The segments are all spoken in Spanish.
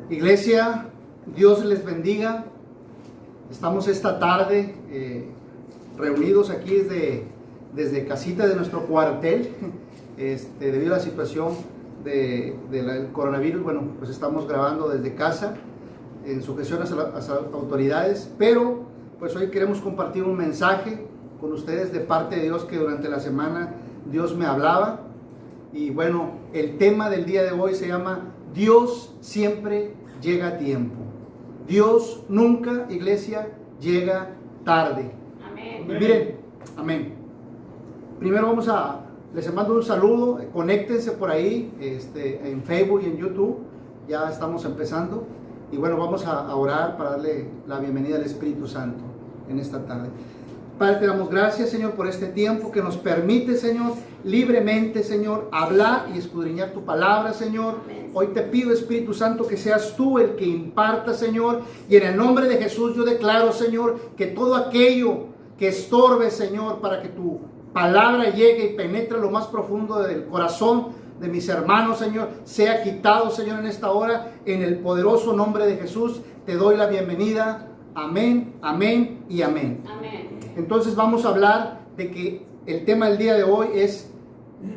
Iglesia, Dios les bendiga. Estamos esta tarde reunidos aquí desde casita de nuestro cuartel, debido a la situación del coronavirus. Bueno, pues estamos grabando desde casa en sujeción a las autoridades, pero pues hoy queremos compartir un mensaje con ustedes de parte de Dios, que durante la semana Dios me hablaba. Y bueno, el tema del día de hoy se llama Dios siempre llega a tiempo. Dios nunca, iglesia, llega tarde. Amén. Y miren, amén. Primero les mando un saludo, conéctense por ahí, en Facebook y en YouTube, ya estamos empezando. Y bueno, vamos a orar para darle la bienvenida al Espíritu Santo en esta tarde. Padre, te damos gracias, Señor, por este tiempo que nos permite, Señor, libremente, Señor, hablar y escudriñar tu palabra, Señor. Hoy te pido, Espíritu Santo, que seas tú el que imparta, Señor. Y en el nombre de Jesús yo declaro, Señor, que todo aquello que estorbe, Señor, para que tu palabra llegue y penetre lo más profundo del corazón de mis hermanos, Señor, sea quitado, Señor, en esta hora. En el poderoso nombre de Jesús te doy la bienvenida. Amén, amén y amén. Amén. Entonces vamos a hablar de que el tema del día de hoy es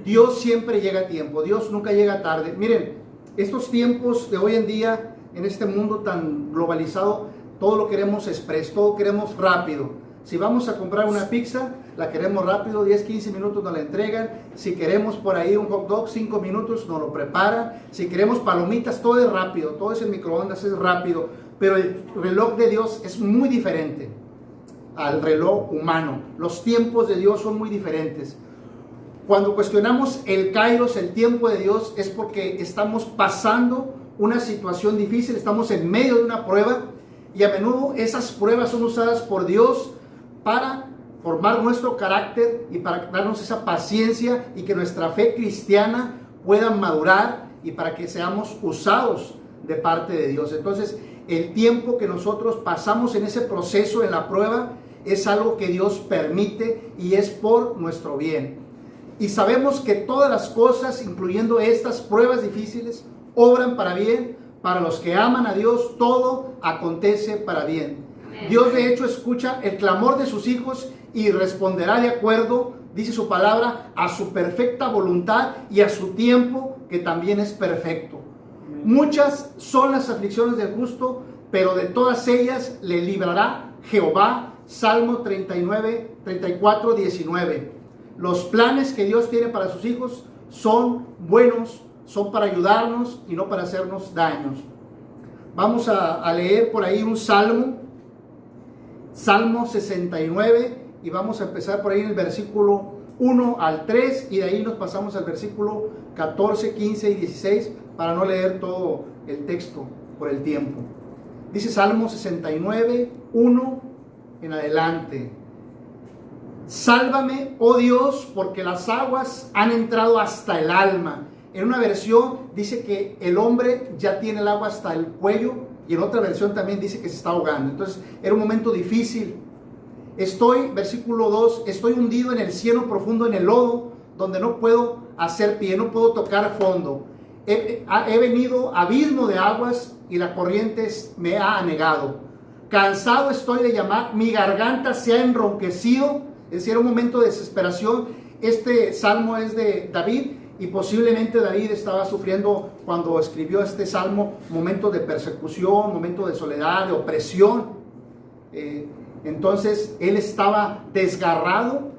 Dios siempre llega a tiempo, Dios nunca llega tarde. Miren, estos tiempos de hoy en día, en este mundo tan globalizado, todo lo queremos express, todo queremos rápido. Si vamos a comprar una pizza, la queremos rápido, 10, 15 minutos nos la entregan. Si queremos por ahí un hot dog, 5 minutos nos lo preparan. Si queremos palomitas, todo es rápido, todo es en microondas, es rápido. Pero el reloj de Dios es muy diferente al reloj humano. Los tiempos de Dios son muy diferentes. Cuando cuestionamos el Kairos, el tiempo de Dios, es porque estamos pasando una situación difícil, estamos en medio de una prueba, y a menudo esas pruebas son usadas por Dios para formar nuestro carácter y para darnos esa paciencia y que nuestra fe cristiana pueda madurar y para que seamos usados de parte de Dios. Entonces, el tiempo que nosotros pasamos en ese proceso, en la prueba, es algo que Dios permite y es por nuestro bien. Y sabemos que todas las cosas, incluyendo estas pruebas difíciles, obran para bien. Para los que aman a Dios, todo acontece para bien. Dios, de hecho, escucha el clamor de sus hijos y responderá de acuerdo, dice su palabra, a su perfecta voluntad y a su tiempo, que también es perfecto. Muchas son las aflicciones del justo, pero de todas ellas le librará Jehová. Salmo 34, 19. Los planes que Dios tiene para sus hijos son buenos, son para ayudarnos y no para hacernos daños. Vamos a leer por ahí un salmo, Salmo 69, y vamos a empezar por ahí en el versículo 1 al 3, y de ahí nos pasamos al versículo 14, 15 y 16, para no leer todo el texto por el tiempo. Dice Salmo 69, 1 en adelante. Sálvame, oh Dios, porque las aguas han entrado hasta el alma. En una versión dice que el hombre ya tiene el agua hasta el cuello, y en otra versión también dice que se está ahogando. Entonces era un momento difícil. Versículo 2, estoy hundido en el cieno profundo, en el lodo, donde no puedo hacer pie, no puedo tocar fondo. He venido abismo de aguas y la corriente me ha anegado. Cansado estoy de llamar, mi garganta se ha enronquecido. Es decir, era un momento de desesperación. Este salmo es de David, y posiblemente David estaba sufriendo, cuando escribió este salmo, momentos de persecución, momentos de soledad, de opresión. Entonces él estaba desgarrado,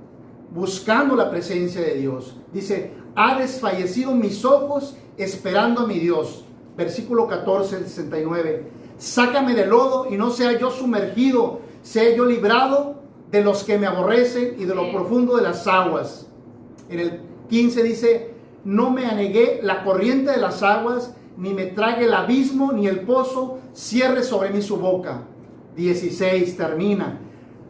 buscando la presencia de Dios. Dice, ha desfallecido mis ojos esperando a mi Dios. Versículo 14 del 69. Sácame del lodo y no sea yo sumergido, sea yo librado de los que me aborrecen y de lo profundo de las aguas. En el 15 dice, no me anegué la corriente de las aguas, ni me trague el abismo, ni el pozo cierre sobre mí su boca. 16 termina.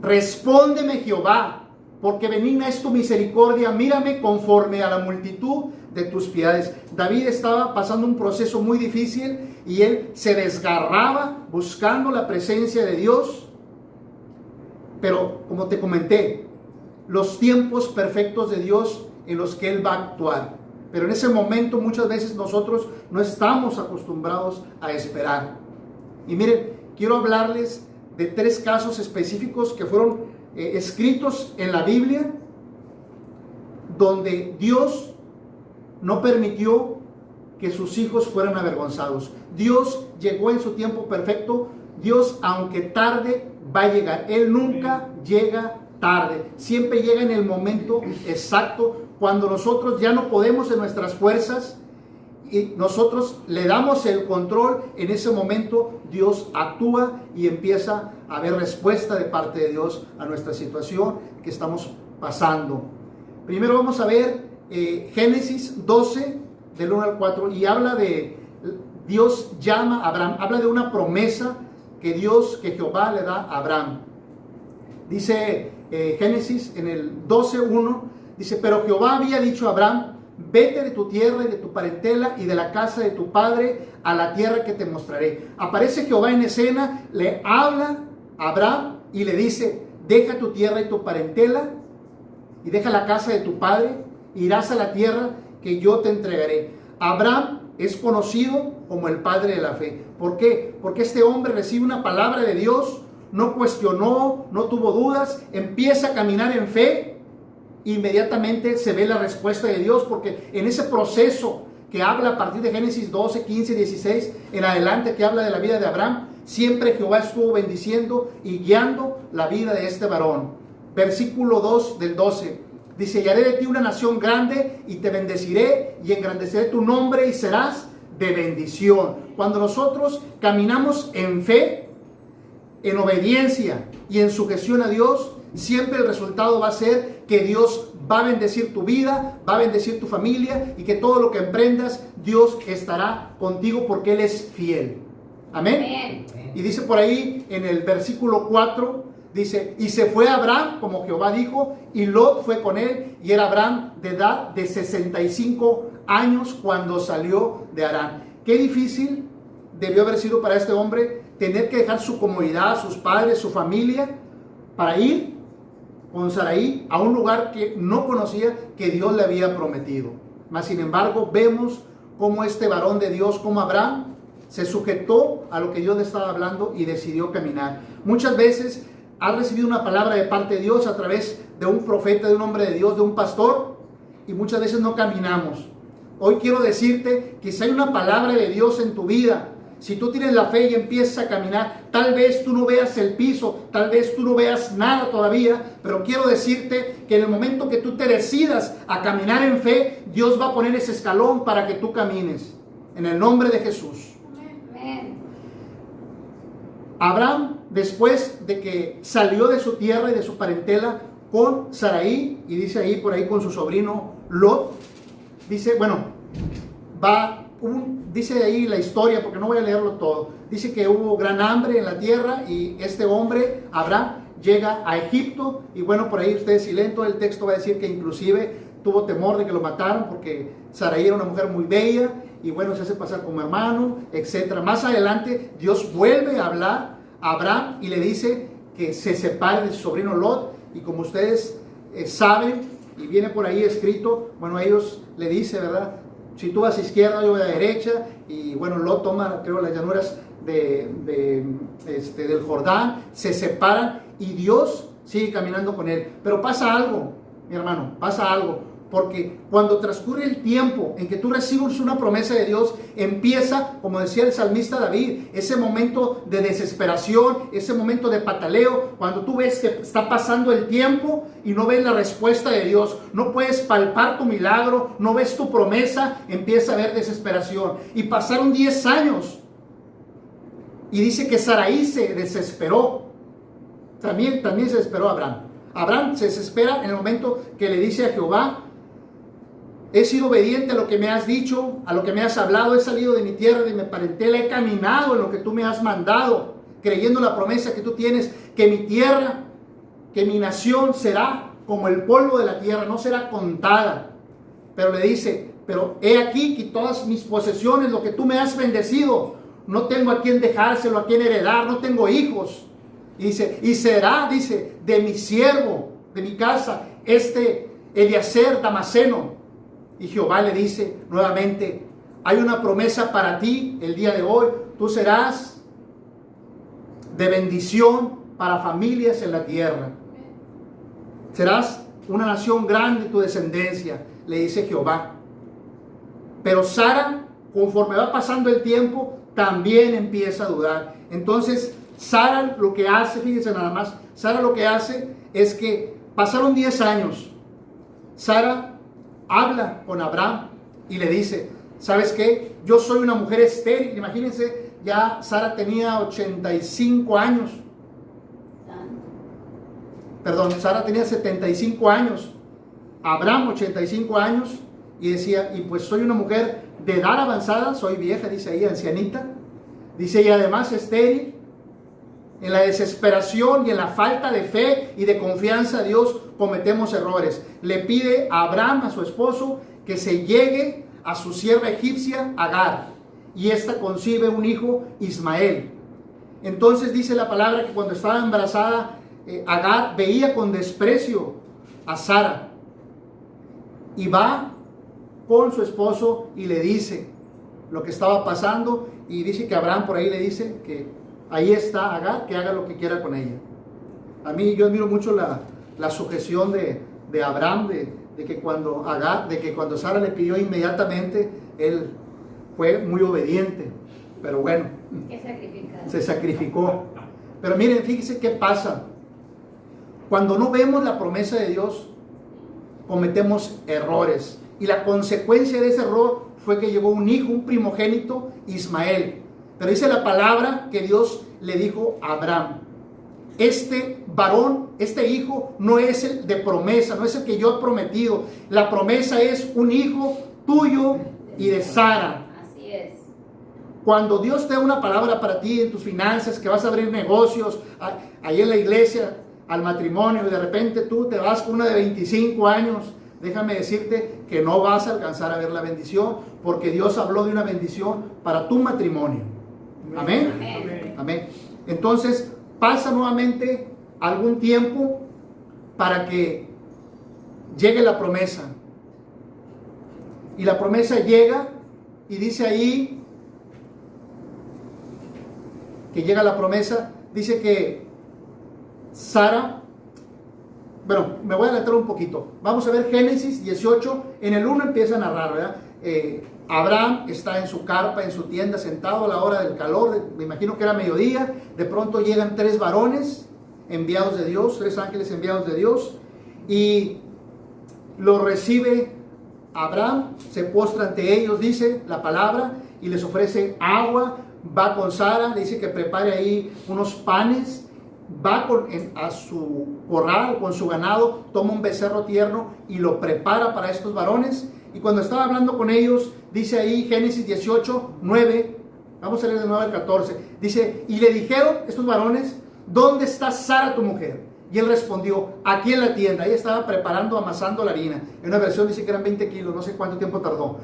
Respóndeme, Jehová, porque benigna es tu misericordia, mírame conforme a la multitud de tus piedades. David estaba pasando un proceso muy difícil y él se desgarraba buscando la presencia de Dios, pero como te comenté, los tiempos perfectos de Dios en los que Él va a actuar. Pero en ese momento muchas veces nosotros no estamos acostumbrados a esperar. Y miren, quiero hablarles de 3 casos específicos que fueron escritos en la Biblia, donde Dios no permitió que sus hijos fueran avergonzados. Dios llegó en su tiempo perfecto. Dios, aunque tarde, va a llegar. Él nunca llega tarde. Siempre llega en el momento exacto, cuando nosotros ya no podemos en nuestras fuerzas y nosotros le damos el control. En ese momento Dios actúa y empieza a haber respuesta de parte de Dios a nuestra situación que estamos pasando. Primero vamos a ver Génesis 12, del 1 al 4, y habla de Dios llama a Abraham, habla de una promesa que Jehová le da a Abraham. Dice Génesis en el 12:1, dice: pero Jehová había dicho a Abraham: vete de tu tierra y de tu parentela y de la casa de tu padre a la tierra que te mostraré. Aparece Jehová en escena, le habla a Abraham y le dice: deja tu tierra y tu parentela y deja la casa de tu padre, irás a la tierra que yo te entregaré. Abraham es conocido como el padre de la fe. ¿Por qué? Porque este hombre recibe una palabra de Dios, no cuestionó, no tuvo dudas, empieza a caminar en fe. Inmediatamente se ve la respuesta de Dios, porque en ese proceso que habla a partir de Génesis 12, 15, 16 en adelante, que habla de la vida de Abraham, siempre Jehová estuvo bendiciendo y guiando la vida de este varón. Versículo 2 del 12 dice: y haré de ti una nación grande y te bendeciré y engrandeceré tu nombre y serás de bendición. Cuando nosotros caminamos en fe, en obediencia y en sujeción a Dios, siempre el resultado va a ser que Dios va a bendecir tu vida, va a bendecir tu familia, y que todo lo que emprendas, Dios estará contigo porque Él es fiel. Amén. Y dice por ahí en el versículo 4, dice: y se fue Abraham como Jehová dijo, y Lot fue con él, y era Abraham de edad de 65 años cuando salió de Harán. Qué difícil debió haber sido para este hombre tener que dejar su comodidad, sus padres, su familia, para ir con Sarai a un lugar que no conocía, que Dios le había prometido. Mas sin embargo vemos cómo este varón de Dios, como Abraham, se sujetó a lo que Dios le estaba hablando y decidió caminar. Muchas veces has recibido una palabra de parte de Dios a través de un profeta, de un hombre de Dios, de un pastor, y muchas veces no caminamos. Hoy quiero decirte que si hay una palabra de Dios en tu vida, si tú tienes la fe y empiezas a caminar, tal vez tú no veas el piso, tal vez tú no veas nada todavía, pero quiero decirte que en el momento que tú te decidas a caminar en fe, Dios va a poner ese escalón para que tú camines, en el nombre de Jesús. Amén. Abraham, después de que salió de su tierra y de su parentela con Sarai, y dice ahí por ahí con su sobrino Lot, dice, bueno, dice ahí la historia, porque no voy a leerlo todo. Dice que hubo gran hambre en la tierra y este hombre, Abraham, llega a Egipto, y bueno, por ahí ustedes, si leen todo el texto, va a decir que inclusive tuvo temor de que lo mataran porque Sarai era una mujer muy bella, y bueno, se hace pasar como hermano, etc. Más adelante Dios vuelve a hablar a Abraham y le dice que se separe de su sobrino Lot, y como ustedes saben, y viene por ahí escrito, bueno, ellos le dice, ¿verdad? Si tú vas a izquierda, yo voy a derecha, y bueno, Lot toma, creo, las llanuras del Jordán, se separan y Dios sigue caminando con él. Pero pasa algo, mi hermano, pasa algo, porque cuando transcurre el tiempo en que tú recibes una promesa de Dios, empieza, como decía el salmista David, ese momento de desesperación, ese momento de pataleo, cuando tú ves que está pasando el tiempo y no ves la respuesta de Dios, no puedes palpar tu milagro, no ves tu promesa, empieza a haber desesperación. Y pasaron 10 años, y dice que Sarai se desesperó, también se desesperó Abraham. Abraham se desespera en el momento que le dice a Jehová: he sido obediente a lo que me has dicho, a lo que me has hablado, he salido de mi tierra, de mi parentela, he caminado en lo que tú me has mandado, creyendo la promesa que tú tienes, que mi tierra, que mi nación será como el polvo de la tierra, no será contada. Pero le dice: pero he aquí que todas mis posesiones, lo que tú me has bendecido, no tengo a quién dejárselo, a quién heredar, no tengo hijos. Y dice, y será, dice, de mi siervo, de mi casa, Eliezer Damaseno. Y Jehová le dice nuevamente, hay una promesa para ti el día de hoy, tú serás de bendición para familias en la tierra. Serás una nación grande, tu descendencia, le dice Jehová. Pero Sara, conforme va pasando el tiempo, también empieza a dudar. Entonces, Sara lo que hace, fíjense nada más, Sara lo que hace es que pasaron 10 años. Sara habla con Abraham y le dice, ¿sabes qué? Yo soy una mujer estéril. Imagínense, ya Sara tenía 85 años. Perdón, Sara tenía 75 años. Abraham 85 años. Y decía, y pues soy una mujer de edad avanzada, soy vieja, dice ahí, ancianita. Dice, y además estéril. En la desesperación y en la falta de fe y de confianza a Dios cometemos errores. Le pide a Abraham, a su esposo, que se llegue a su sierva egipcia, Agar. Y ésta concibe un hijo, Ismael. Entonces dice la palabra que cuando estaba embarazada, Agar veía con desprecio a Sara. Y va con su esposo y le dice lo que estaba pasando. Y dice que Abraham por ahí le dice que ahí está Agar, que haga lo que quiera con ella. A mí, yo admiro mucho la sujeción de Abraham, de que cuando Sara le pidió inmediatamente, él fue muy obediente. Pero bueno, se sacrificó. Pero miren, fíjense qué pasa. Cuando no vemos la promesa de Dios, cometemos errores. Y la consecuencia de ese error fue que llegó un hijo, un primogénito, Ismael. Pero dice la palabra que Dios le dijo a Abraham, este varón, este hijo no es el de promesa, no es el que yo he prometido. La promesa es un hijo tuyo y de Sara. Así es. Cuando Dios te da una palabra para ti en tus finanzas, que vas a abrir negocios, ahí en la iglesia, al matrimonio, y de repente tú te vas con una de 25 años, déjame decirte que no vas a alcanzar a ver la bendición, porque Dios habló de una bendición para tu matrimonio. Amén. Amén. Amén. Entonces pasa nuevamente algún tiempo para que llegue la promesa. Y la promesa llega y dice ahí que llega la promesa, dice que Sara, bueno, me voy a adelantar un poquito. Vamos a ver Génesis 18, en el 1 empieza a narrar, ¿verdad? Abraham está en su carpa, en su tienda, sentado a la hora del calor, me imagino que era mediodía. De pronto llegan 3 varones enviados de Dios, 3 ángeles enviados de Dios, y lo recibe Abraham, se postra ante ellos, dice la palabra, y les ofrece agua. Va con Sara, le dice que prepare ahí unos panes, va a su corral con su ganado, toma un becerro tierno y lo prepara para estos varones. Y cuando estaba hablando con ellos, dice ahí Génesis 18, 9, vamos a leer de 9 al 14, dice, y le dijeron estos varones, ¿dónde está Sara tu mujer? Y él respondió, aquí en la tienda. Ella estaba preparando, amasando la harina. En una versión dice que eran 20 kilos, no sé cuánto tiempo tardó.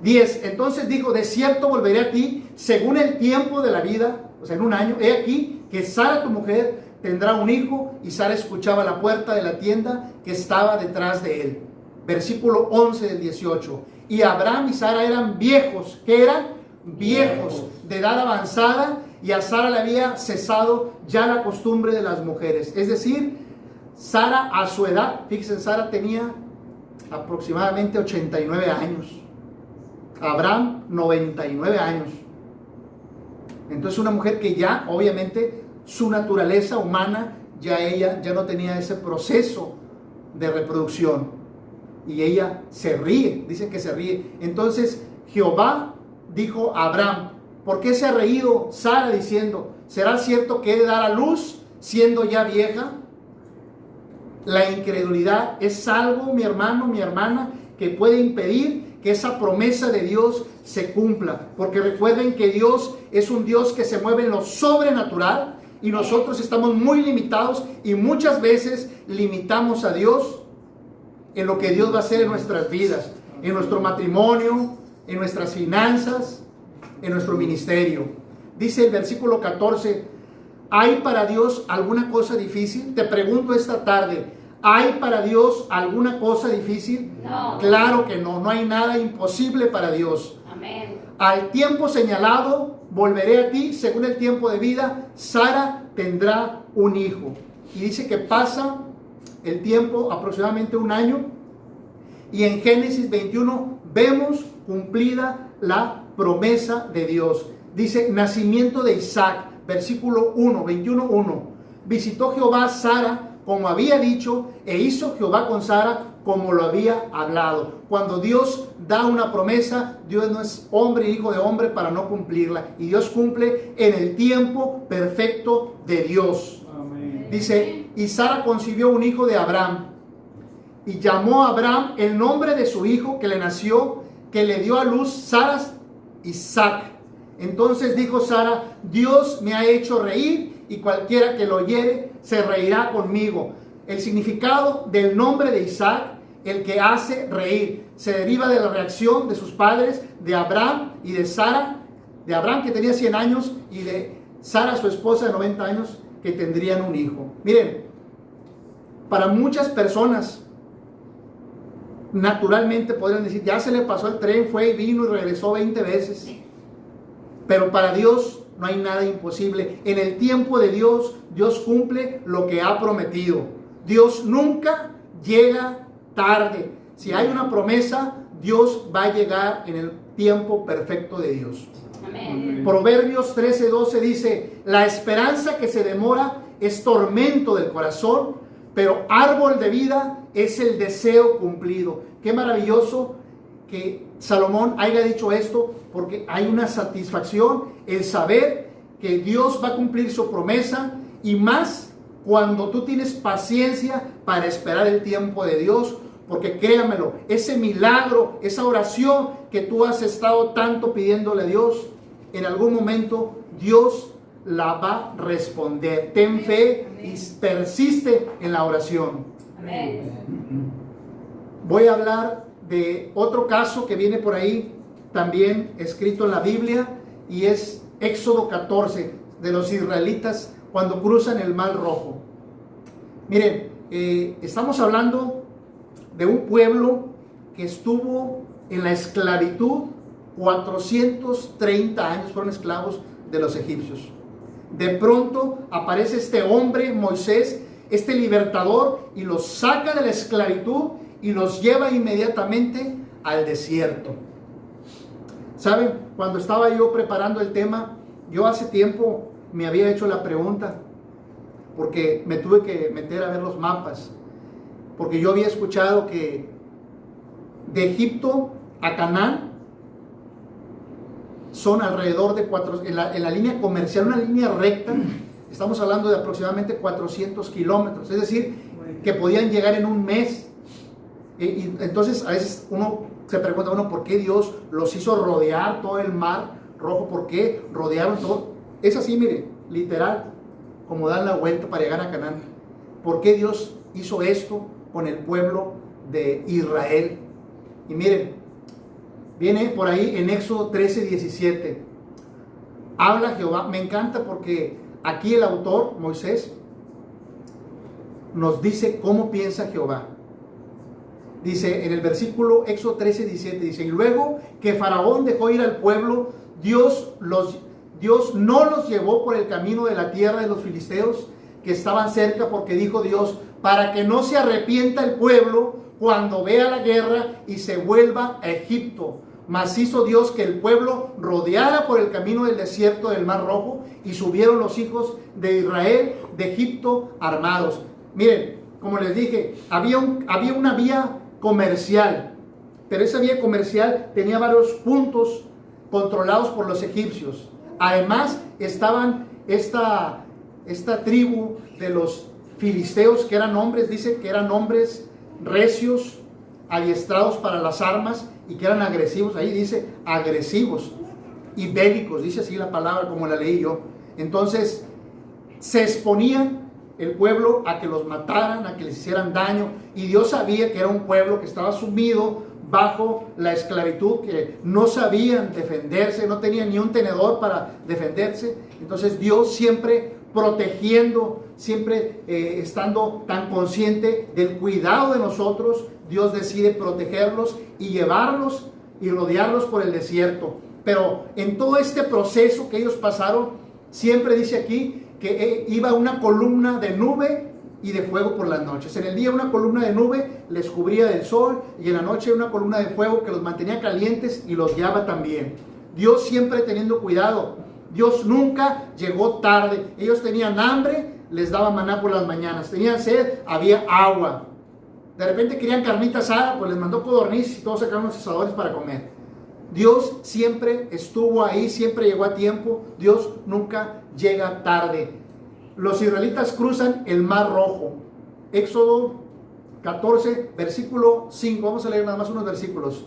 10, entonces dijo, de cierto volveré a ti según el tiempo de la vida, o sea, en un año. He aquí que Sara tu mujer tendrá un hijo. Y Sara escuchaba la puerta de la tienda que estaba detrás de él. Versículo 11 del 18. Y Abraham y Sara eran viejos. ¿Qué eran? Viejos, de edad avanzada. Y a Sara le había cesado ya la costumbre de las mujeres. Es decir, Sara a su edad, fíjense, Sara tenía aproximadamente 89 años. Abraham 99 años. Entonces una mujer que ya, obviamente, su naturaleza humana, ella no tenía ese proceso de reproducción. Y ella se ríe, dice que se ríe. Entonces Jehová dijo a Abraham, ¿por qué se ha reído Sara diciendo, ¿será cierto que he de dar a luz siendo ya vieja? La incredulidad es algo, mi hermano, mi hermana, que puede impedir que esa promesa de Dios se cumpla. Porque recuerden que Dios es un Dios que se mueve en lo sobrenatural y nosotros estamos muy limitados y muchas veces limitamos a Dios en lo que Dios va a hacer en nuestras vidas, en nuestro matrimonio, en nuestras finanzas, en nuestro ministerio. Dice el versículo 14, ¿hay para Dios alguna cosa difícil? Te pregunto esta tarde, ¿hay para Dios alguna cosa difícil? No. Claro que no, no hay nada imposible para Dios. Amén. Al tiempo señalado volveré a ti, según el tiempo de vida, Sara tendrá un hijo. Y dice que pasa el tiempo, aproximadamente un año, y en Génesis 21 vemos cumplida la promesa de Dios. Dice, nacimiento de Isaac, versículo 1, 21:1. Visitó Jehová a Sara como había dicho, e hizo Jehová con Sara como lo había hablado. Cuando Dios da una promesa, Dios no es hombre, hijo de hombre para no cumplirla. Y Dios cumple en el tiempo perfecto de Dios. Amén. Dice, y Sara concibió un hijo de Abraham. Y llamó a Abraham el nombre de su hijo que le nació, que le dio a luz Sara, Isaac. Entonces dijo Sara, Dios me ha hecho reír, y cualquiera que lo oyere se reirá conmigo. El significado del nombre de Isaac, el que hace reír, se deriva de la reacción de sus padres, de Abraham y de Sara, de Abraham que tenía 100 años y de Sara, su esposa de 90 años, que tendrían un hijo. Miren, para muchas personas, naturalmente podrían decir, ya se le pasó el tren, fue y vino y regresó 20 veces. Pero para Dios no hay nada imposible. En el tiempo de Dios, Dios cumple lo que ha prometido. Dios nunca llega tarde. Si hay una promesa, Dios va a llegar en el tiempo perfecto de Dios. Amén. Proverbios 13:12 dice, la esperanza que se demora es tormento del corazón, pero árbol de vida es el deseo cumplido. Qué maravilloso que Salomón haya dicho esto, porque hay una satisfacción, el saber que Dios va a cumplir su promesa, y más cuando tú tienes paciencia para esperar el tiempo de Dios, porque créamelo, ese milagro, esa oración que tú has estado tanto pidiéndole a Dios, en algún momento Dios la va a responder. Ten fe y persiste en la oración. Amén. Voy a hablar de otro caso que viene por ahí, también escrito en la Biblia, y es Éxodo 14, de los israelitas cuando cruzan el Mar Rojo. Miren, estamos hablando de un pueblo que estuvo en la esclavitud 430 años, fueron esclavos de los egipcios. De pronto aparece este hombre, Moisés, este libertador, y los saca de la esclavitud y los lleva inmediatamente al desierto. ¿Saben? Cuando estaba yo preparando el tema, yo hace tiempo me había hecho la pregunta, porque me tuve que meter a ver los mapas, porque yo había escuchado que de Egipto a Canaán son alrededor de en la línea comercial, una línea recta, estamos hablando de aproximadamente 400 kilómetros, es decir, que podían llegar en un mes. Y entonces a veces uno se pregunta, bueno, ¿por qué Dios los hizo rodear todo el Mar Rojo? ¿Por qué rodearon todo? Es así, mire, literal, como dan la vuelta para llegar a Canaán. ¿Por qué Dios hizo esto con el pueblo de Israel? Y miren, viene por ahí en Éxodo 13:17. Habla Jehová, me encanta porque aquí el autor, Moisés, nos dice cómo piensa Jehová. Dice en el versículo Éxodo 13:17, dice, y luego que Faraón dejó ir al pueblo, Dios no los llevó por el camino de la tierra de los filisteos que estaban cerca, porque dijo Dios, para que no se arrepienta el pueblo cuando vea la guerra y se vuelva a Egipto. Mas hizo Dios que el pueblo rodeara por el camino del desierto del Mar Rojo, y subieron los hijos de Israel de Egipto armados. Miren, como les dije, había una vía comercial, pero esa vía comercial tenía varios puntos controlados por los egipcios. Además estaban esta tribu de los filisteos, que eran hombres, dice que eran hombres recios, adiestrados para las armas, y que eran agresivos. Ahí dice agresivos y bélicos, dice así la palabra como la leí yo. Entonces se exponían el pueblo a que los mataran, a que les hicieran daño, y Dios sabía que era un pueblo que estaba sumido bajo la esclavitud, que no sabían defenderse, no tenían ni un tenedor para defenderse. Entonces Dios siempre protegiendo, siempre estando tan consciente del cuidado de nosotros, Dios decide protegerlos y llevarlos y rodearlos por el desierto. Pero en todo este proceso que ellos pasaron, siempre dice aquí que iba una columna de nube y de fuego por las noches. En el día una columna de nube les cubría del sol, y en la noche una columna de fuego que los mantenía calientes y los guiaba también. Dios siempre teniendo cuidado. Dios nunca llegó tarde. Ellos tenían hambre, les daba maná por las mañanas. Tenían sed, había agua. De repente querían carnita asada, pues les mandó codorniz y todos sacaron los asadores para comer. Dios siempre estuvo ahí, siempre llegó a tiempo. Dios nunca llega tarde. Los israelitas cruzan el Mar Rojo. Éxodo 14, versículo 5. Vamos a leer nada más unos versículos.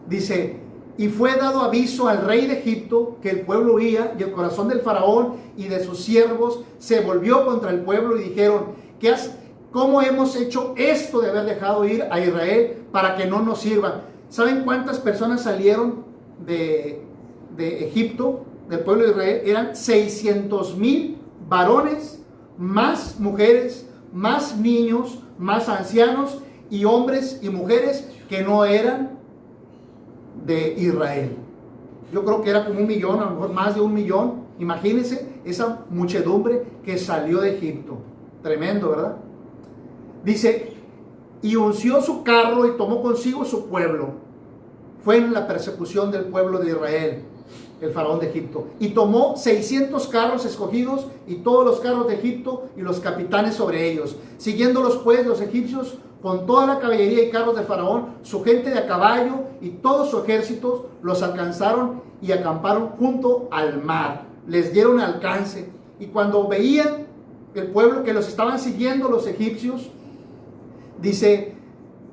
Dice: y fue dado aviso al rey de Egipto que el pueblo huía, y el corazón del faraón y de sus siervos se volvió contra el pueblo, y dijeron: ¿cómo hemos hecho esto de haber dejado ir a Israel para que no nos sirva? ¿Saben cuántas personas salieron de Egipto, del pueblo de Israel? Eran 600,000 varones, más mujeres, más niños, más ancianos, y hombres y mujeres que no eran de Israel. Yo creo que era como 1,000,000, a lo mejor más de 1,000,000. Imagínense esa muchedumbre que salió de Egipto. Tremendo, ¿verdad? Dice: y unció su carro y tomó consigo su pueblo. Fue en la persecución del pueblo de Israel, el faraón de Egipto. Y tomó 600 carros escogidos y todos los carros de Egipto y los capitanes sobre ellos. Siguiéndolos pues los egipcios con toda la caballería y carros de faraón, su gente de a caballo y todo su ejército, los alcanzaron y acamparon junto al mar. Les dieron alcance. Y cuando veían el pueblo que los estaban siguiendo los egipcios, dice: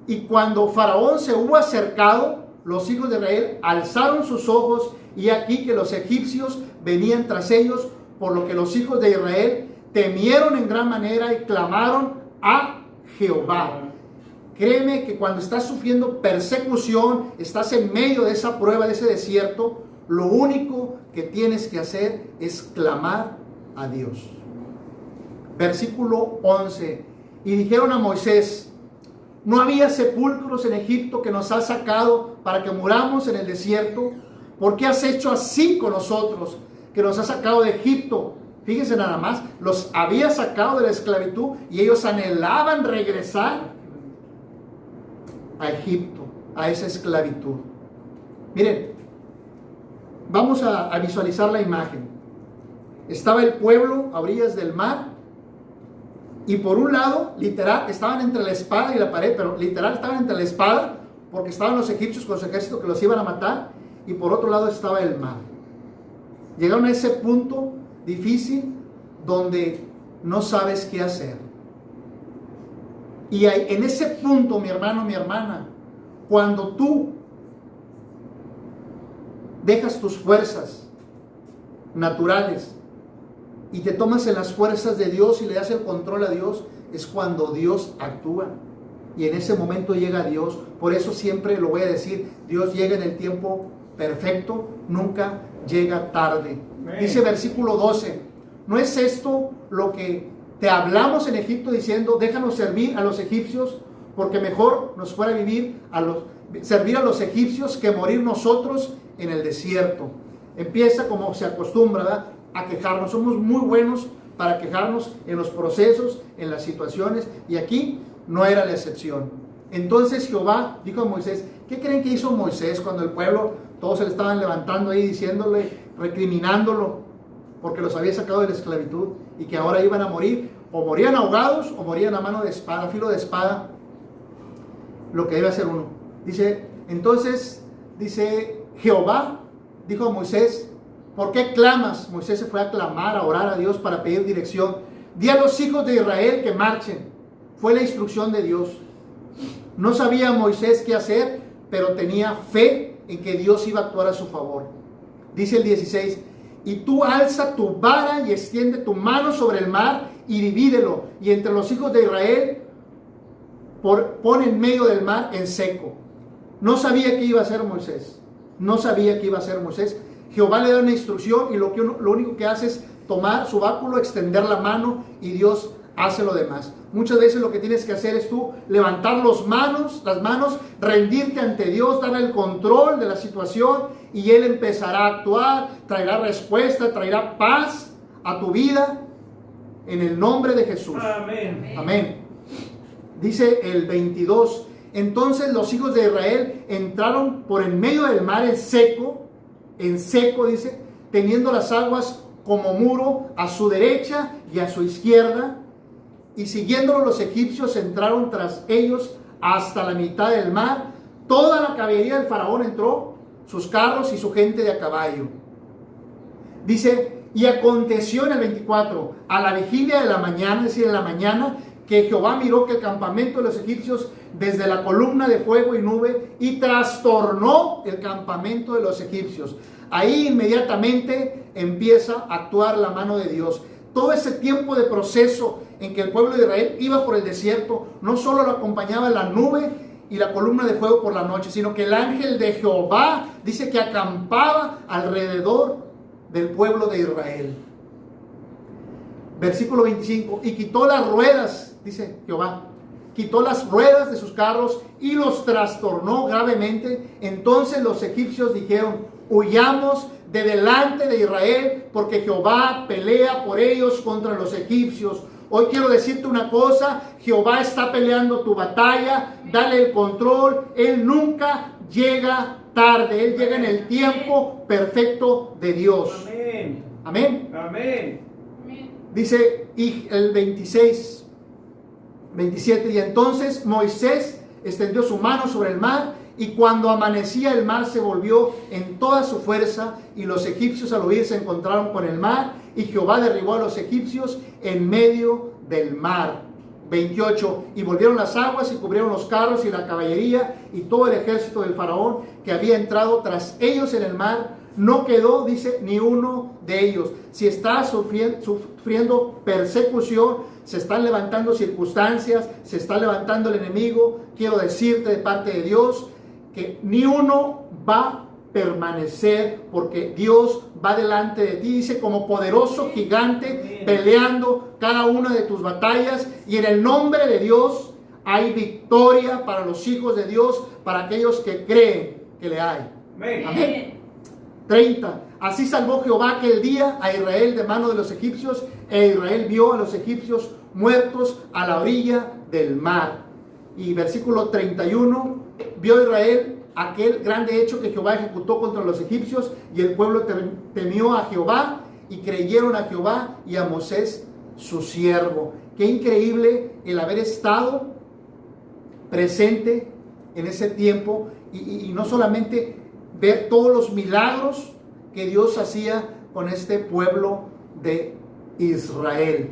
y cuando Faraón se hubo acercado, los hijos de Israel alzaron sus ojos, y aquí que los egipcios venían tras ellos, por lo que los hijos de Israel temieron en gran manera y clamaron a Jehová. Créeme que cuando estás sufriendo persecución, estás en medio de esa prueba, de ese desierto, lo único que tienes que hacer es clamar a Dios. Versículo 11. Y dijeron a Moisés: ¿no había sepulcros en Egipto que nos has sacado para que muramos en el desierto? ¿Por qué has hecho así con nosotros, que nos has sacado de Egipto? Fíjense nada más, los había sacado de la esclavitud y ellos anhelaban regresar a Egipto, a esa esclavitud. Miren, vamos a visualizar la imagen. Estaba el pueblo a orillas del mar, y por un lado, literal, estaban entre la espada y la pared, pero literal estaban entre la espada, porque estaban los egipcios con su ejército que los iban a matar, y por otro lado estaba el mar. Llegaron a ese punto difícil donde no sabes qué hacer. Y en ese punto, mi hermano, mi hermana, cuando tú dejas tus fuerzas naturales y te tomas en las fuerzas de Dios y le das el control a Dios, es cuando Dios actúa. Y en ese momento llega Dios. Por eso siempre lo voy a decir: Dios llega en el tiempo perfecto, nunca llega tarde. Dice versículo 12: ¿no es esto lo que te hablamos en Egipto diciendo: déjanos servir a los egipcios, porque mejor nos fuera servir a los egipcios que morir nosotros en el desierto? Empieza, como se acostumbra, ¿verdad?, a quejarnos. Somos muy buenos para quejarnos en los procesos, en las situaciones, y aquí no era la excepción. Entonces Jehová dijo a Moisés: ¿qué creen que hizo Moisés cuando el pueblo, todos se le estaban levantando ahí diciéndole, recriminándolo, porque los había sacado de la esclavitud y que ahora iban a morir? O morían ahogados o morían a mano de espada, a filo de espada, lo que debe hacer uno. Entonces Jehová dijo a Moisés: ¿por qué clamas? Moisés se fue a clamar, a orar a Dios para pedir dirección. Di a los hijos de Israel que marchen. Fue la instrucción de Dios. No sabía Moisés qué hacer, pero tenía fe en que Dios iba a actuar a su favor. Dice el 16: y tú alza tu vara y extiende tu mano sobre el mar y divídelo, y entre los hijos de Israel pon en medio del mar en seco. No sabía qué iba a hacer Moisés. No sabía qué iba a hacer Moisés. Jehová le da una instrucción y lo único que hace es tomar su báculo, extender la mano y Dios hace lo demás. Muchas veces lo que tienes que hacer es tú levantar las manos, rendirte ante Dios, darle el control de la situación y Él empezará a actuar, traerá respuesta, traerá paz a tu vida en el nombre de Jesús. Amén. Amén. Dice el 22, entonces los hijos de Israel entraron por en medio del mar en seco, dice, teniendo las aguas como muro a su derecha y a su izquierda, y siguiéndolo los egipcios entraron tras ellos hasta la mitad del mar. Toda la caballería del faraón entró, sus carros y su gente de a caballo. Dice, y aconteció en el 24, a la vigilia de la mañana, es decir, en la mañana, que Jehová miró que el campamento de los egipcios desde la columna de fuego y nube y trastornó el campamento de los egipcios. Ahí inmediatamente empieza a actuar la mano de Dios. Todo ese tiempo de proceso en que el pueblo de Israel iba por el desierto, no solo lo acompañaba la nube y la columna de fuego por la noche, sino que el ángel de Jehová dice que acampaba alrededor del pueblo de Israel. Versículo 25, y quitó las ruedas, dice Jehová, quitó las ruedas de sus carros y los trastornó gravemente. Entonces los egipcios dijeron, huyamos de delante de Israel, porque Jehová pelea por ellos contra los egipcios. Hoy quiero decirte una cosa, Jehová está peleando tu batalla, dale el control, Él nunca llega tarde, Él llega en el tiempo perfecto de Dios. Amén. Amén. Amén. Dice y el 26, 27, y entonces Moisés extendió su mano sobre el mar, y cuando amanecía el mar se volvió en toda su fuerza, y los egipcios al oír se encontraron con el mar, y Jehová derribó a los egipcios en medio del mar. 28, y volvieron las aguas y cubrieron los carros y la caballería y todo el ejército del faraón que había entrado tras ellos en el mar. No quedó, dice, ni uno de ellos. Si está sufriendo persecución, se están levantando circunstancias, se está levantando el enemigo, quiero decirte de parte de Dios que ni uno va a permanecer, porque Dios va delante de ti, dice, como poderoso gigante, peleando cada una de tus batallas, y en el nombre de Dios hay victoria para los hijos de Dios, para aquellos que creen que le hay. Amén. Amén. 30. Así salvó Jehová aquel día a Israel de mano de los egipcios, e Israel vio a los egipcios muertos a la orilla del mar. Y versículo 31, vio Israel aquel grande hecho que Jehová ejecutó contra los egipcios, y el pueblo temió a Jehová, y creyeron a Jehová y a Moisés su siervo. Qué increíble el haber estado presente en ese tiempo, y no solamente ver todos los milagros que Dios hacía con este pueblo de Israel.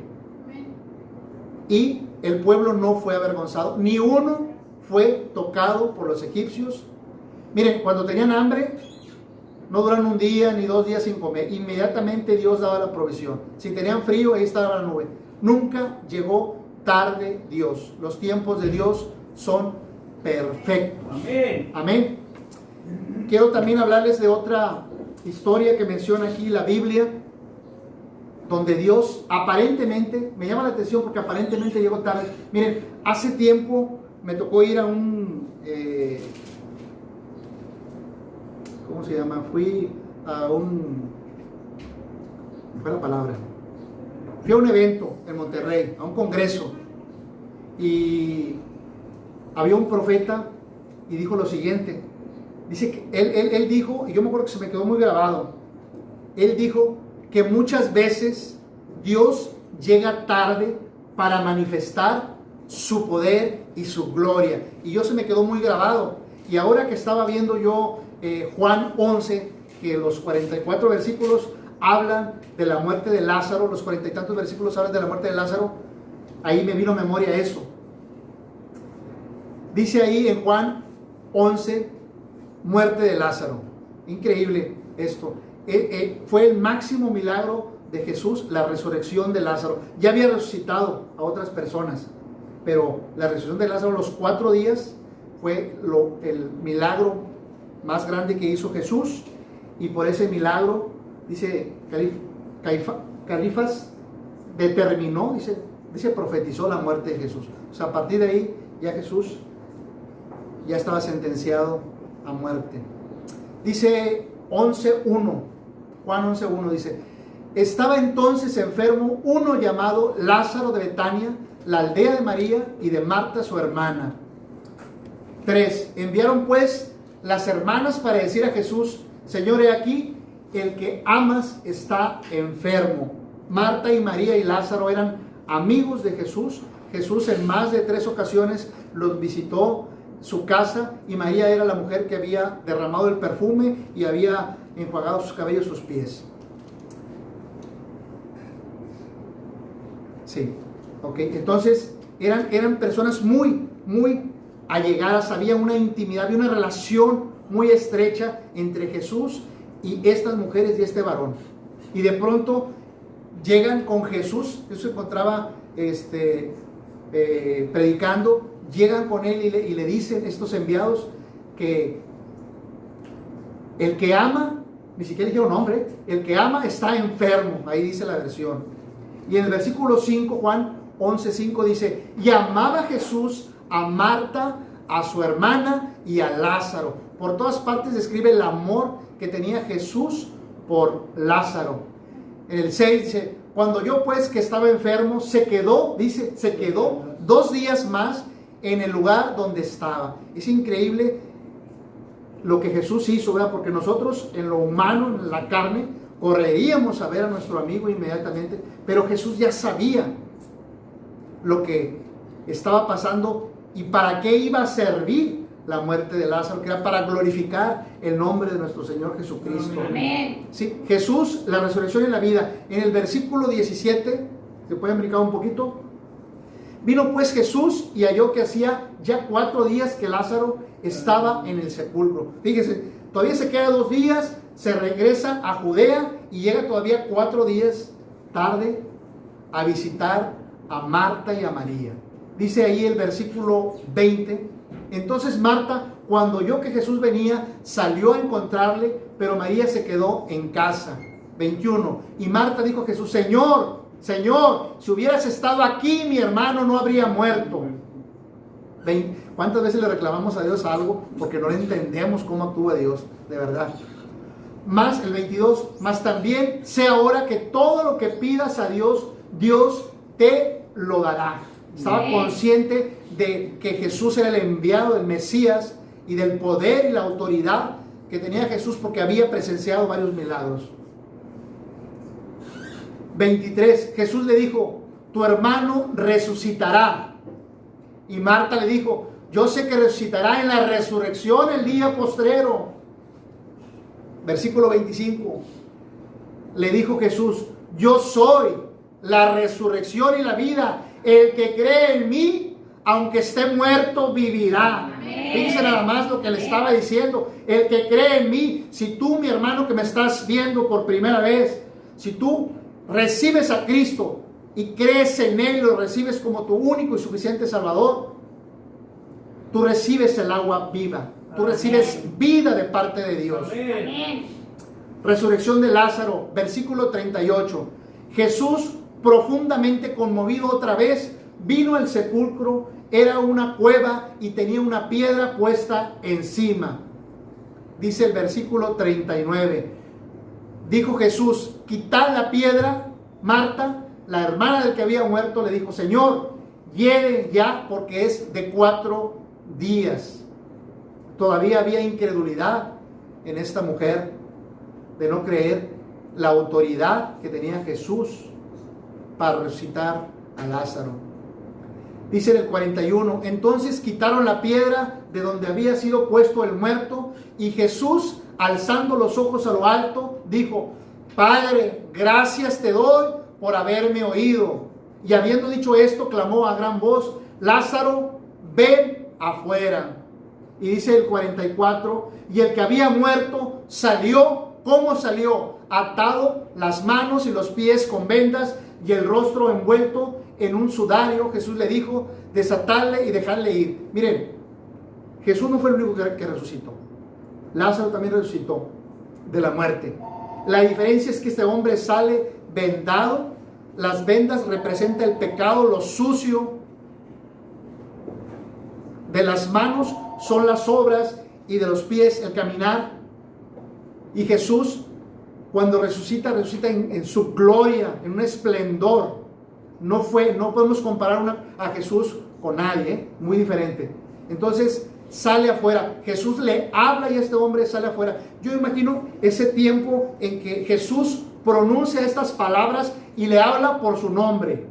Y el pueblo no fue avergonzado, ni uno fue tocado por los egipcios. Miren, cuando tenían hambre, no duran un día ni 2 días sin comer. Inmediatamente Dios daba la provisión. Si tenían frío, ahí estaba la nube. Nunca llegó tarde Dios. Los tiempos de Dios son perfectos. Amén. Amén. Quiero también hablarles de otra historia que menciona aquí la Biblia, donde Dios aparentemente, me llama la atención porque aparentemente llegó tarde. Miren, hace tiempo me tocó ir a un, ¿cómo se llama? Fui a un, ¿cuál fue la palabra? Fui a un evento en Monterrey, a un congreso, y había un profeta y dijo lo siguiente. Dice que él dijo, y yo me acuerdo que se me quedó muy grabado, él dijo que muchas veces Dios llega tarde para manifestar su poder y su gloria. Y yo se me quedó muy grabado. Y ahora que estaba viendo yo Juan 11, que los 44 versículos hablan de la muerte de Lázaro, los 40 y tantos versículos hablan de la muerte de Lázaro, ahí me vino a memoria eso. Dice ahí en Juan 11, muerte de Lázaro. Increíble esto. Fue el máximo milagro de Jesús, la resurrección de Lázaro. Ya había resucitado a otras personas, pero la resurrección de Lázaro, los 4 días fue el milagro más grande que hizo Jesús, y por ese milagro, dice Caifás, determinó, dice, profetizó la muerte de Jesús. O sea, a partir de ahí ya Jesús ya estaba sentenciado a muerte. Dice 11:1, Juan 11:1 dice: estaba entonces enfermo uno llamado Lázaro de Betania, la aldea de María y de Marta su hermana. 3. Enviaron pues las hermanas para decir a Jesús: Señor, he aquí, el que amas está enfermo. Marta y María y Lázaro eran amigos de Jesús. Jesús en más de 3 ocasiones los visitó su casa, y María era la mujer que había derramado el perfume y había enjuagado sus cabellos, sus pies. Sí, ok, entonces eran personas muy allegadas, había una intimidad, había una relación muy estrecha entre Jesús y estas mujeres y este varón. Y de pronto llegan con Jesús. Jesús se encontraba predicando, llegan con él y le dicen estos enviados que el que ama, ni siquiera dijeron nombre, el que ama está enfermo, ahí dice la versión. Y en el versículo 5, Juan 11:5 dice: y amaba Jesús a Marta, a su hermana y a Lázaro. Por todas partes describe el amor que tenía Jesús por Lázaro. En el 6 dice: cuando yo pues que estaba enfermo, se quedó 2 días más en el lugar donde estaba. Es increíble lo que Jesús hizo, ¿verdad? Porque nosotros en lo humano, en la carne, correríamos a ver a nuestro amigo inmediatamente, pero Jesús ya sabía lo que estaba pasando y para qué iba a servir la muerte de Lázaro, que era para glorificar el nombre de nuestro Señor Jesucristo. Amén. Sí, Jesús, la resurrección y la vida. En el versículo 17, ¿se pueden brincar un poquito? Vino pues Jesús y halló que hacía ya 4 días que Lázaro estaba en el sepulcro. Fíjese, todavía se queda 2 días, se regresa a Judea y llega todavía 4 días tarde a visitar a Marta y a María. Dice ahí el versículo 20: entonces Marta, cuando oyó que Jesús venía, salió a encontrarle, pero María se quedó en casa. 21. Y Marta dijo a Jesús: Señor, si hubieras estado aquí, mi hermano no habría muerto. ¿Cuántas veces le reclamamos a Dios algo porque no le entendemos cómo actúa Dios? De verdad. Más el 22, más también sé ahora que todo lo que pidas a Dios, Dios te lo dará. Estaba consciente de que Jesús era el enviado del Mesías y del poder y la autoridad que tenía Jesús porque había presenciado varios milagros. 23, Jesús le dijo: tu hermano resucitará. Y Marta le dijo: yo sé que resucitará en la resurrección el día postrero. Versículo 25, le dijo Jesús: yo soy la resurrección y la vida. El que cree en mí, aunque esté muerto, vivirá. Fíjense nada más lo que le estaba diciendo. El que cree en mí. Si tú, mi hermano, que me estás viendo por primera vez, si tú recibes a Cristo y crees en Él y lo recibes como tu único y suficiente Salvador, tú recibes el agua viva. Tú recibes vida de parte de Dios. Amén. Resurrección de Lázaro, versículo 38. Jesús, profundamente conmovido otra vez, vino al sepulcro. Era una cueva y tenía una piedra puesta encima. Dice el versículo 39. Dijo Jesús: quitad la piedra. Marta, la hermana del que había muerto, le dijo: Señor, hiere ya, porque es de 4 días. Todavía había incredulidad en esta mujer de no creer la autoridad que tenía Jesús para resucitar a Lázaro. Dice en el 41, entonces quitaron la piedra de donde había sido puesto el muerto, y Jesús, alzando los ojos a lo alto, dijo: Padre, gracias te doy por haberme oído. Y habiendo dicho esto, clamó a gran voz: Lázaro, ven afuera. Y dice el 44, y el que había muerto salió. ¿Cómo salió? Atado las manos y los pies con vendas y el rostro envuelto en un sudario. Jesús le dijo: desatadle y dejadle ir. Miren, Jesús no fue el único que resucitó. Lázaro también resucitó de la muerte. La diferencia es que este hombre sale vendado. Las vendas representan el pecado, lo sucio. De las manos son las obras y de los pies el caminar. Y Jesús, cuando resucita en su gloria, en un esplendor. No podemos comparar a Jesús con nadie, muy diferente. Entonces sale afuera, Jesús le habla y este hombre sale afuera. Yo imagino ese tiempo en que Jesús pronuncia estas palabras y le habla por su nombre.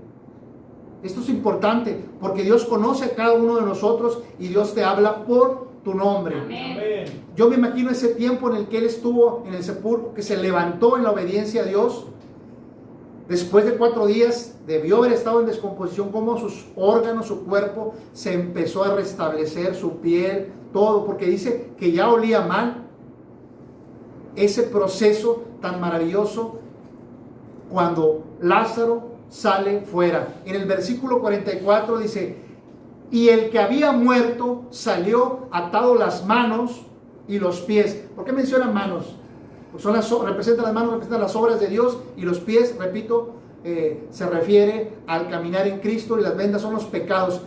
Esto es importante porque Dios conoce a cada uno de nosotros y Dios te habla por tu nombre. Amén. Yo me imagino ese tiempo en el que él estuvo en el sepulcro, que se levantó en la obediencia a Dios. Después de 4 días debió haber estado en descomposición, como sus órganos, su cuerpo se empezó a restablecer, su piel, todo, porque dice que ya olía mal. Ese proceso tan maravilloso cuando Lázaro sale fuera. En el versículo 44 dice: y el que había muerto salió atado las manos y los pies. ¿Por qué menciona manos? Pues representan las manos, representan las obras de Dios, y los pies, repito, se refiere al caminar en Cristo, y las vendas son los pecados.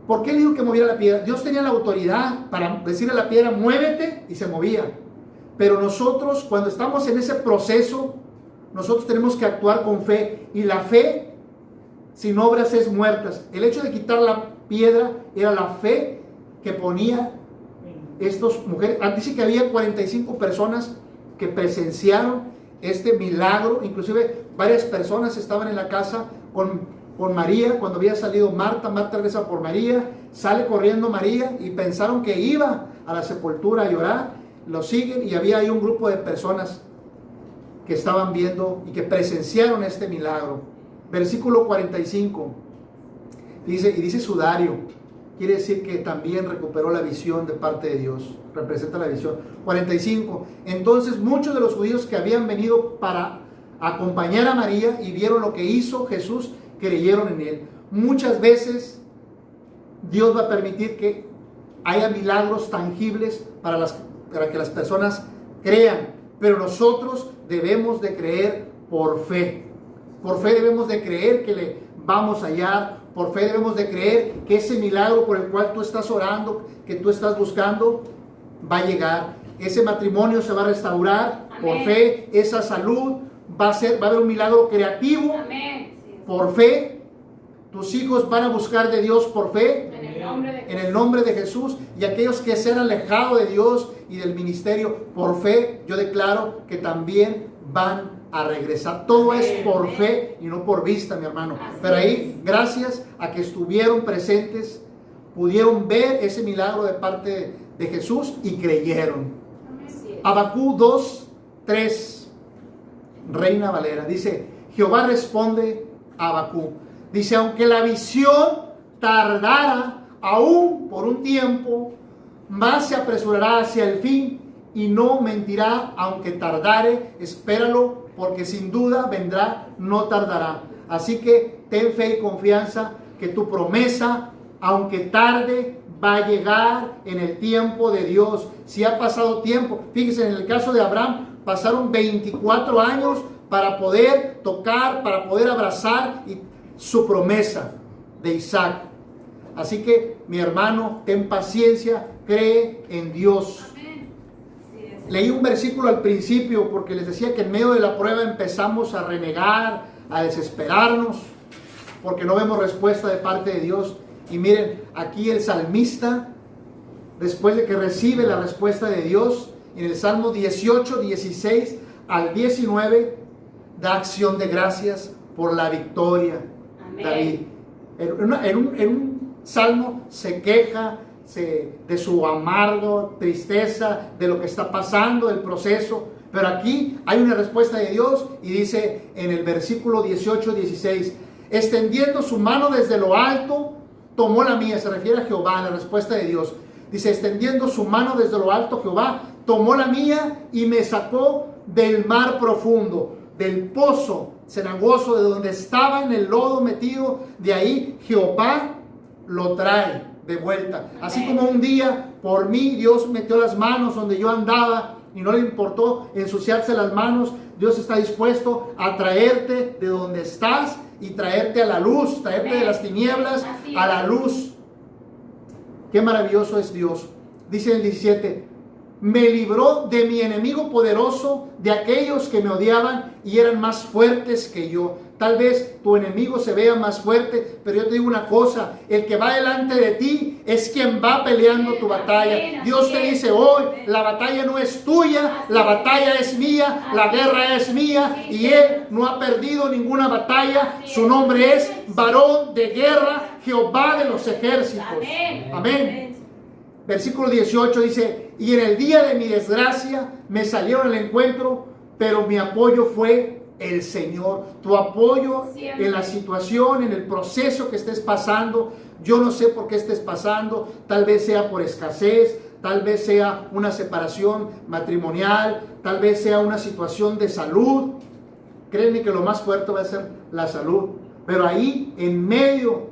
¿Por qué le dijo que moviera la piedra? Dios tenía la autoridad para decirle a la piedra: muévete, y se movía. Pero nosotros, cuando estamos en ese proceso, nosotros tenemos que actuar con fe, y la fe sin obras es muerta. El hecho de quitar la piedra era la fe que ponía estas mujeres. Dice que había 45 personas que presenciaron este milagro. Inclusive varias personas estaban en la casa con María. Cuando había salido Marta regresa por María, sale corriendo María y pensaron que iba a la sepultura a llorar. Lo siguen y había ahí un grupo de personas que estaban viendo y que presenciaron este milagro. Versículo 45 dice sudario. Quiere decir que también recuperó la visión de parte de Dios. Representa la visión. 45. Entonces muchos de los judíos que habían venido para acompañar a María y vieron lo que hizo Jesús, creyeron en él. Muchas veces Dios va a permitir que haya milagros tangibles para que las personas crean. Pero nosotros debemos de creer por fe. Por fe debemos de creer que le vamos a hallar. Por fe debemos de creer que ese milagro por el cual tú estás orando, que tú estás buscando, va a llegar. Ese matrimonio se va a restaurar. Amén. Por fe. Esa salud va a haber un milagro creativo. Amén. Por fe. Tus hijos van a buscar de Dios por fe. En el nombre de Jesús. Y aquellos que se han alejado de Dios y del ministerio, por fe, yo declaro que también van a regresar. Todo es por fe y no por vista, mi hermano. Pero ahí, gracias a que estuvieron presentes, pudieron ver ese milagro de parte de Jesús y creyeron. Habacuc 2:3, Reina Valera, dice: Jehová responde a Habacuc. Dice: aunque la visión tardara aún por un tiempo, más se apresurará hacia el fin y no mentirá, aunque tardare, espéralo, porque sin duda vendrá, no tardará. Así que ten fe y confianza que tu promesa, aunque tarde, va a llegar en el tiempo de Dios. Si ha pasado tiempo, fíjense, en el caso de Abraham, pasaron 24 años para poder tocar, para poder abrazar su promesa de Isaac. Así que, mi hermano, ten paciencia, cree en Dios. Leí un versículo al principio porque les decía que en medio de la prueba empezamos a renegar, a desesperarnos, porque no vemos respuesta de parte de Dios. Y miren, aquí el salmista, después de que recibe la respuesta de Dios, en el Salmo 18, 16 al 19, da acción de gracias por la victoria. Amén. David, en un salmo se queja de su amargo tristeza, de lo que está pasando, del proceso, pero aquí hay una respuesta de Dios y dice en el versículo 18-16: extendiendo su mano desde lo alto, tomó la mía. Se refiere a Jehová, la respuesta de Dios. Dice: extendiendo su mano desde lo alto, Jehová tomó la mía y me sacó del mar profundo, del pozo cenagoso, de donde estaba en el lodo metido. De ahí Jehová lo trae. de vuelta. Así como un día por mí Dios metió las manos donde yo andaba y no le importó ensuciarse las manos, Dios está dispuesto a traerte de donde estás y traerte a la luz, traerte de las tinieblas a la luz. Qué maravilloso es Dios. Dice el 17, me libró de mi enemigo poderoso, de aquellos que me odiaban y eran más fuertes que yo. Tal vez tu enemigo se vea más fuerte, pero yo te digo una cosa, el que va delante de ti es quien va peleando tu batalla. Dios te dice hoy, la batalla no es tuya, la batalla es mía, la guerra es mía y Él no ha perdido ninguna batalla. Su nombre es varón de guerra, Jehová de los ejércitos. Amén. Versículo 18 dice, y en el día de mi desgracia me salieron al encuentro, pero mi apoyo fue el Señor. Tu apoyo en la situación, en el proceso que estés pasando. Yo no sé por qué estés pasando, tal vez sea por escasez, tal vez sea una separación matrimonial, tal vez sea una situación de salud. Créeme que lo más fuerte va a ser la salud, pero ahí en medio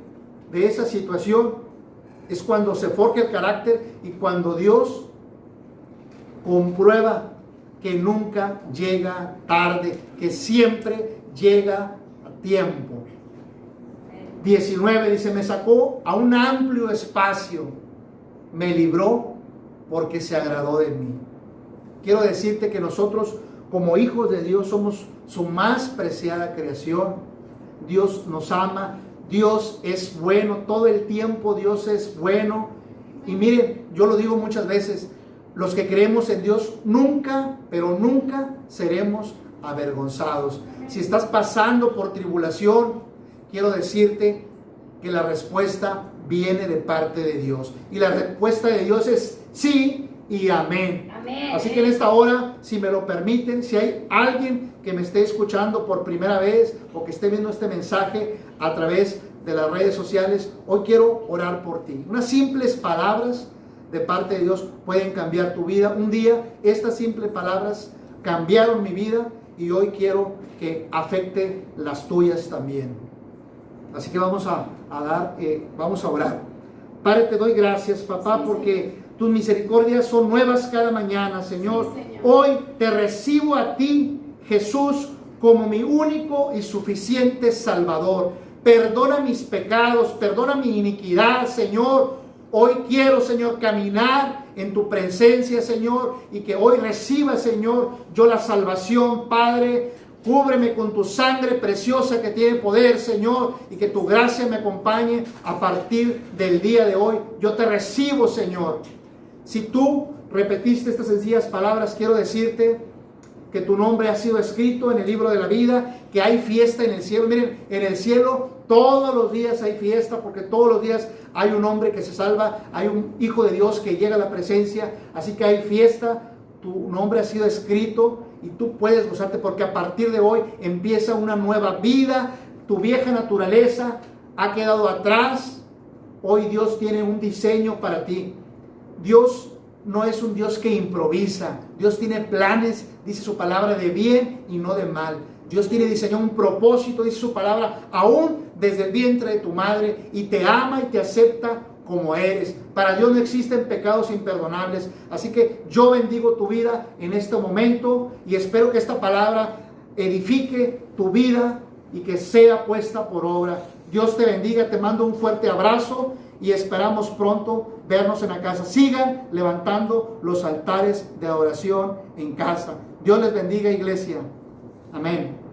de esa situación es cuando se forja el carácter y cuando Dios comprueba que nunca llega tarde, que siempre llega a tiempo. 19 dice, me sacó a un amplio espacio, me libró porque se agradó de mí. Quiero decirte que nosotros como hijos de Dios somos su más preciada creación. Dios nos ama, Dios es bueno, todo el tiempo Dios es bueno. Y miren, yo lo digo muchas veces, los que creemos en Dios nunca, pero nunca seremos avergonzados. Si estás pasando por tribulación, quiero decirte que la respuesta viene de parte de Dios. Y la respuesta de Dios es sí y amén. Así que en esta hora, si me lo permiten, si hay alguien que me esté escuchando por primera vez o que esté viendo este mensaje a través de las redes sociales, hoy quiero orar por ti. Unas simples palabras de parte de Dios pueden cambiar tu vida. Un día estas simples palabras cambiaron mi vida y hoy quiero que afecte las tuyas también. Así que vamos a orar. Padre, te doy gracias, papá, porque tus misericordias son nuevas cada mañana, Señor. Hoy te recibo a ti, Jesús, como mi único y suficiente Salvador. Perdona mis pecados, perdona mi iniquidad, Señor. Hoy quiero, Señor, caminar en tu presencia, Señor, y que hoy reciba, Señor, yo la salvación, Padre. Cúbreme con tu sangre preciosa que tiene poder, Señor, y que tu gracia me acompañe a partir del día de hoy. Yo te recibo, Señor. Si tú repetiste estas sencillas palabras, quiero decirte que tu nombre ha sido escrito en el libro de la vida, que hay fiesta en el cielo. Miren, en el cielo todos los días hay fiesta, porque todos los días hay un hombre que se salva, hay un hijo de Dios que llega a la presencia, así que hay fiesta. Tu nombre ha sido escrito y tú puedes gozarte, porque a partir de hoy empieza una nueva vida. Tu vieja naturaleza ha quedado atrás. Hoy Dios tiene un diseño para ti. Dios no es un Dios que improvisa. Dios tiene planes, dice su palabra, de bien y no de mal. Dios tiene diseñado un propósito, dice su palabra, aún desde el vientre de tu madre, y te ama y te acepta como eres. Para Dios no existen pecados imperdonables. Así que yo bendigo tu vida en este momento y espero que esta palabra edifique tu vida y que sea puesta por obra. Dios te bendiga, te mando un fuerte abrazo y esperamos pronto vernos en la casa. Sigan levantando los altares de adoración en casa. Dios les bendiga, iglesia. Amén.